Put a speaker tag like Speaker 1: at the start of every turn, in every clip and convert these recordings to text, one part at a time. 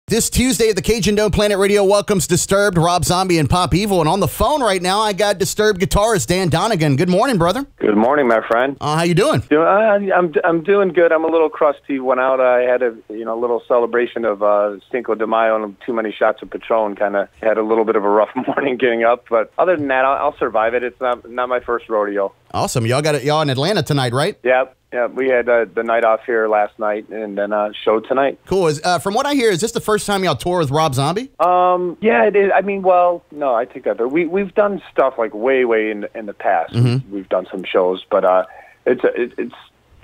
Speaker 1: This Tuesday at the Cajundome Planet Radio welcomes Disturbed, Rob Zombie, and Pop Evil. And on the phone right now, I got Disturbed guitarist Dan Donegan. Good morning, brother.
Speaker 2: Good morning, my friend.
Speaker 1: How you doing?
Speaker 2: I'm doing good. I'm a little crusty. Went out. I had a little celebration of Cinco de Mayo and too many shots of Patron. Kind of had a little bit of a rough morning getting up, but other than that, I'll survive it. It's not my first rodeo.
Speaker 1: Awesome. Y'all in Atlanta tonight, right?
Speaker 2: Yep. Yeah, we had the night off here last night, and then show tonight.
Speaker 1: Cool. From what I hear, is this the first time y'all tour with Rob Zombie?
Speaker 2: Yeah, it is. I mean, well, no, I take that. But we've done stuff like way in the past. Mm-hmm. We've done some shows, but it's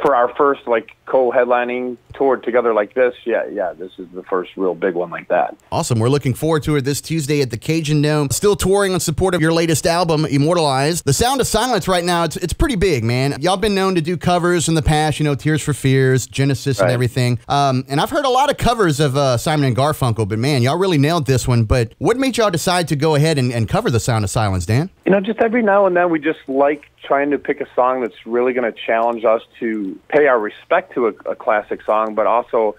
Speaker 2: for our first like co-headlining tour together like this. Yeah, this is the first real big one like that.
Speaker 1: Awesome. We're looking forward to it this Tuesday at the Cajundome. Still touring in support of your latest album, Immortalized. The Sound of Silence right now, it's pretty big, man. Y'all been known to do covers in the past, Tears for Fears, Genesis, and everything. And I've heard a lot of covers of Simon and Garfunkel, but man, y'all really nailed this one. But what made y'all decide to go ahead and cover The Sound of Silence, Dan?
Speaker 2: Just every now and then we just like trying to pick a song that's really going to challenge us to pay our respect to a classic song, but also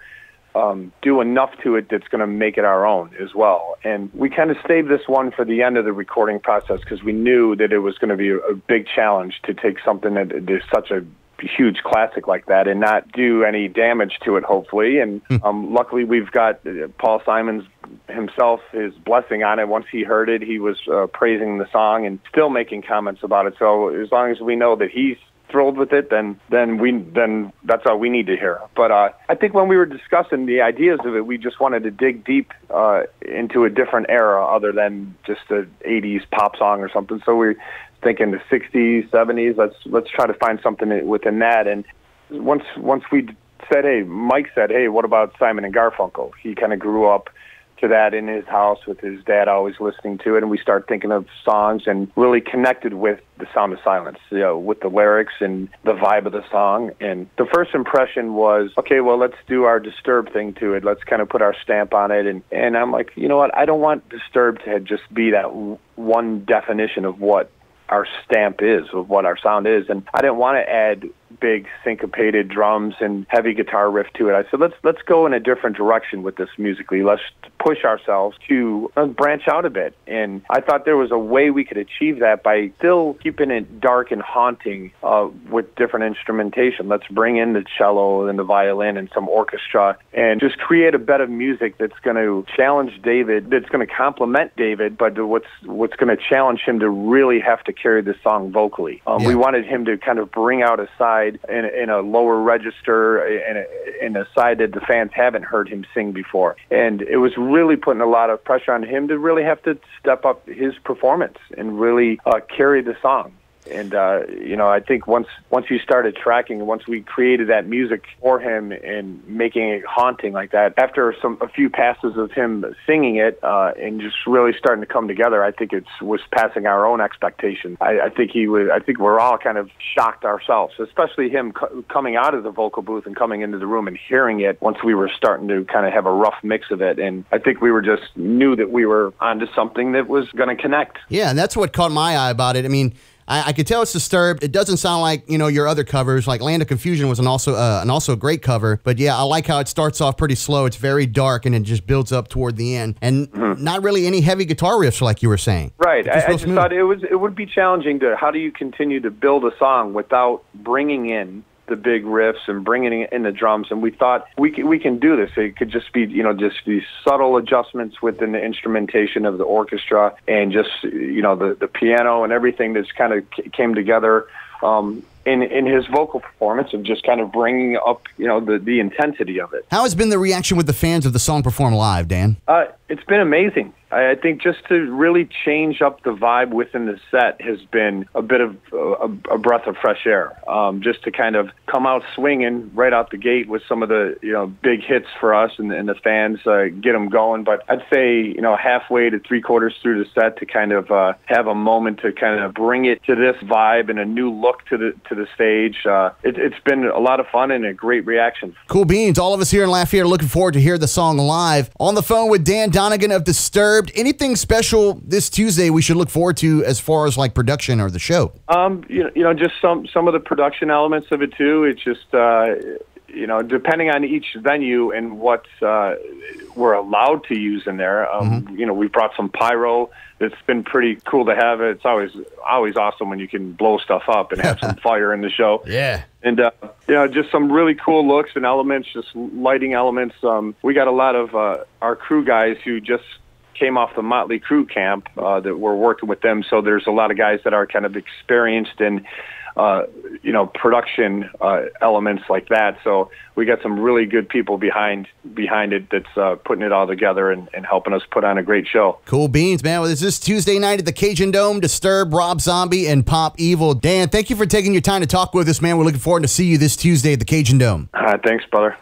Speaker 2: do enough to it that's going to make it our own as well. And we kind of saved this one for the end of the recording process because we knew that it was going to be a big challenge to take something that is such a huge classic like that and not do any damage to it, hopefully. And luckily we've got Paul Simon's himself, his blessing on it. Once he heard it, he was praising the song and still making comments about it. So as long as we know that he's thrilled with it, then that's all we need to hear. But I think when we were discussing the ideas of it, we just wanted to dig deep into a different era other than just the 80s pop song or something. So we're thinking the 60s, 70s. Let's try to find something within that. And once we said, Mike said, hey, what about Simon and Garfunkel? He kind of grew up to that in his house with his dad always listening to it, and we started thinking of songs and really connected with The Sound of Silence, with the lyrics and the vibe of the song. And the first impression was, okay, well, let's do our Disturbed thing to it. Let's kind of put our stamp on it. And I'm like, you know what? I don't want Disturbed to just be that one definition of what our stamp is, of what our sound is. And I didn't want to add big syncopated drums and heavy guitar riff to it. I said, let's go in a different direction with this musically. Let's push ourselves to branch out a bit. And I thought there was a way we could achieve that by still keeping it dark and haunting with different instrumentation. Let's bring in the cello and the violin and some orchestra and just create a bit of music that's going to challenge David, that's going to complement David, but what's going to challenge him to really have to carry the song vocally. We wanted him to kind of bring out a side in a lower register, in a side that the fans haven't heard him sing before. And it was really putting a lot of pressure on him to really have to step up his performance and really carry the song. And, I think once you started tracking, once we created that music for him and making it haunting like that, after a few passes of him singing it and just really starting to come together, I think it was passing our own expectations. I think we're all kind of shocked ourselves, especially him coming out of the vocal booth and coming into the room and hearing it once we were starting to kind of have a rough mix of it. And I think we were just knew that we were onto something that was going to connect.
Speaker 1: Yeah, and that's what caught my eye about it. I mean, I could tell it's Disturbed. It doesn't sound like, your other covers. Like Land of Confusion was an also great cover. But yeah, I like how it starts off pretty slow. It's very dark, and it just builds up toward the end. And not really any heavy guitar riffs like you were saying.
Speaker 2: Right. I just thought it would be challenging how do you continue to build a song without bringing in the big riffs and bringing in the drums, and we thought we can do this. It could just be just these subtle adjustments within the instrumentation of the orchestra and just the piano and everything that's kind of came together in his vocal performance of just kind of bringing up the intensity of it.
Speaker 1: How has been the reaction with the fans of the song performed live, Dan?
Speaker 2: It's been amazing. I think just to really change up the vibe within the set has been a bit of a breath of fresh air. Just to kind of come out swinging right out the gate with some of the big hits for us and the fans, get them going. But I'd say halfway to 3/4 through the set to kind of have a moment to kind of bring it to this vibe and a new look to the stage. It's been a lot of fun and a great reaction.
Speaker 1: Cool beans. All of us here in Lafayette are looking forward to hear the song live. On the phone with Dan Donegan of Disturbed. Anything special this Tuesday we should look forward to as far as like production or the show?
Speaker 2: Just some of the production elements of it too. It's just you know, depending on each venue and what we're allowed to use in there, you know, we brought some pyro. It's been pretty cool to have it. It's always awesome when you can blow stuff up and have some fire in the show.
Speaker 1: Yeah.
Speaker 2: And, you know, just some really cool looks and elements, just lighting elements. We got a lot of our crew guys who just came off the Motley Crue camp that we're working with them. So there's a lot of guys that are kind of experienced in, you know, production elements like that. So we got some really good people behind it that's putting it all together and helping us put on a great show.
Speaker 1: Cool beans, man. Well, it's this Tuesday night at the Cajundome. Disturbed, Rob Zombie, and Pop Evil. Dan, thank you for taking your time to talk with us, man. We're looking forward to see you this Tuesday at the Cajundome.
Speaker 2: Thanks, brother.